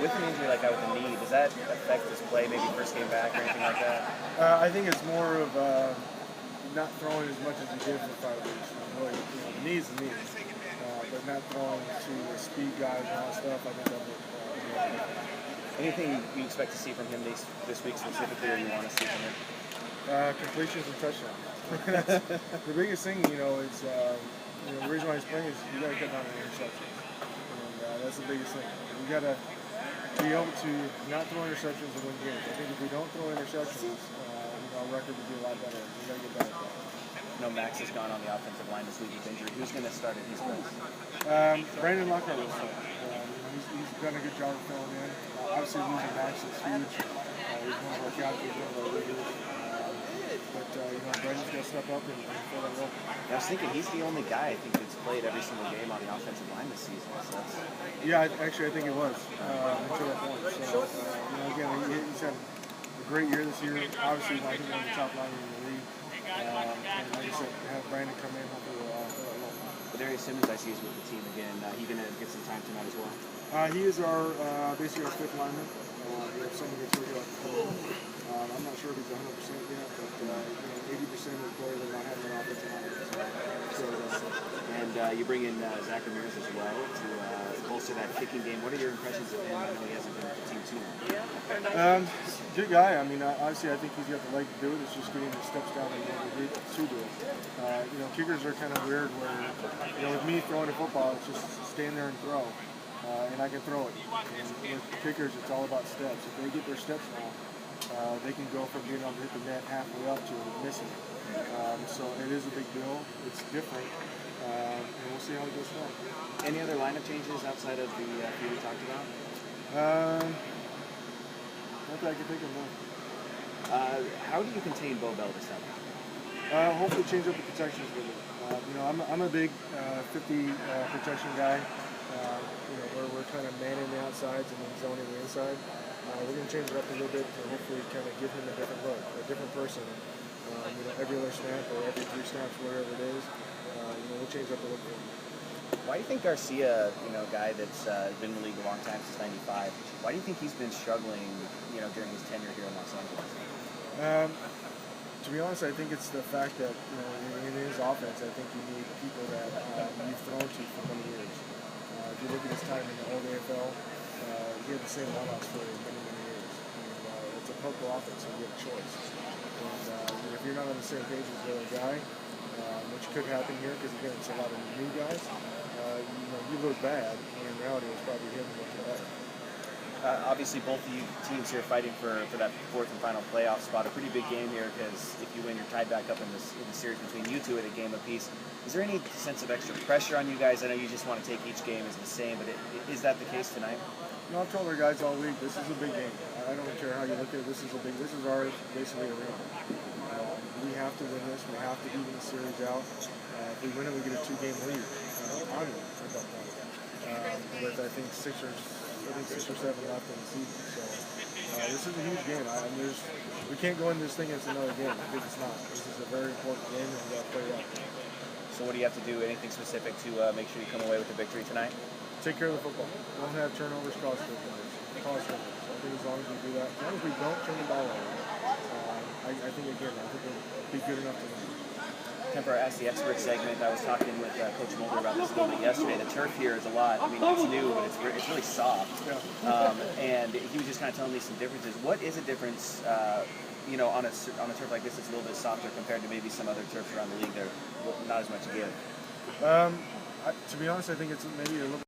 With an injury like that with the knee, does that affect his play, maybe first game back or anything like that? I think it's more of not throwing as much as he did for 5 weeks. Really, the knee's the knee, but not throwing to the speed guys and all that stuff. I think that would. Anything you expect to see from him this week specifically, or you want to see from him? Completions and touchdowns. That's the biggest thing, is the reason why he's playing is you got to cut down on interceptions, and that's the biggest thing. You got to be able to not throw interceptions and win games. I think if we don't throw interceptions, our record would be a lot better. We got to get better at that. No, Max has gone on the offensive line this week with injury. Who's going to start at his place? Brandon Lockhart will start. He's done a good job of filling in. Obviously, losing Max is huge. He's one of our captains, one of our leaders. But Brandon's got to step up and fill that role. I was thinking he's the only guy I think that's played every single game on the offensive line this season. So yeah, actually, I think it was until that point. So again, he's had a great year this year. Obviously, I think one of the top line in the league. And like I said, have Brandon come in, hopefully we'll fill that role. But Darius Simmons, I see, is with the team again. He going to get some time tonight as well? He is our basically our fifth lineman. We have someone gets hurt like I'm not sure if he's 100% yet, but 80% of the players are not having an offensive line. And you bring in Zach Ramirez as well to bolster that kicking game. What are your impressions of him? I know he hasn't been with the team too long. Good guy. I mean, obviously, I think he's got the leg to do it. It's just getting the steps down and to do it. Kickers are kind of weird where, with me throwing a football, it's just stand there and throw. And I can throw it. And with kickers, it's all about steps. If they get their steps wrong, they can go from being able to hit the net halfway up to missing it. So it is a big deal. It's different. And we'll see how it goes forward. Any other lineup changes outside of the few we talked about? Not that I can think of, no. How do you contain Bo Bell this time? Hopefully change up the protections with it. I'm a big 50 protection guy. Where we're kind of manning the outsides and then zoning the inside. We're going to change it up a little bit to hopefully kind of give him a different look, a different person. Every other snap or every 3 snaps, whatever it is, we'll change up the look for him. Why do you think Garcia, a guy that's been in the league a long time since '95, why do you think he's been struggling, during his tenure here in Los Angeles? To be honest, I think it's the fact that, in his offense, I think you need people that you've thrown to for many years. If you look at his time in the old AFL, he had the same wideouts for many, many years. And it's a purple offense, so you have a choice. And if you're not on the same page as the other guy, which could happen here because, again, it's a lot of new guys, you look bad, when in reality it's probably him looking better. Obviously, both of you teams here fighting for that fourth and final playoff spot. A pretty big game here because if you win, you're tied back up in the series between you two at a game apiece. Is there any sense of extra pressure on you guys? I know you just want to take each game as the same, but is that the case tonight? No, I've told our guys all week, this is a big game. I don't care how you look at it. This is our basically a ring. We have to win this. We have to even the series out. If we win it, we get a 2-game lead. On it at that point. With I think 6 or 7 left in the season. So this is a huge game. We can't go into this thing as another game because it's not. This is a very important game and we got to play it out. So what do you have to do? Anything specific to make sure you come away with the victory tonight? Take care of the football. Don't have turnovers, cause turnovers. So I think as long as we do that, as long as we don't turn the ball over, I think we'll be good enough to win. For our Ask the Expert segment, I was talking with Coach Mulder about this a little bit yesterday. The turf here is a lot. I mean, it's new, but it's really soft. Yeah. And he was just kind of telling me some differences. What is a difference, on a turf like this that's a little bit softer compared to maybe some other turfs around the league that are not as much give? To be honest, I think it's maybe a little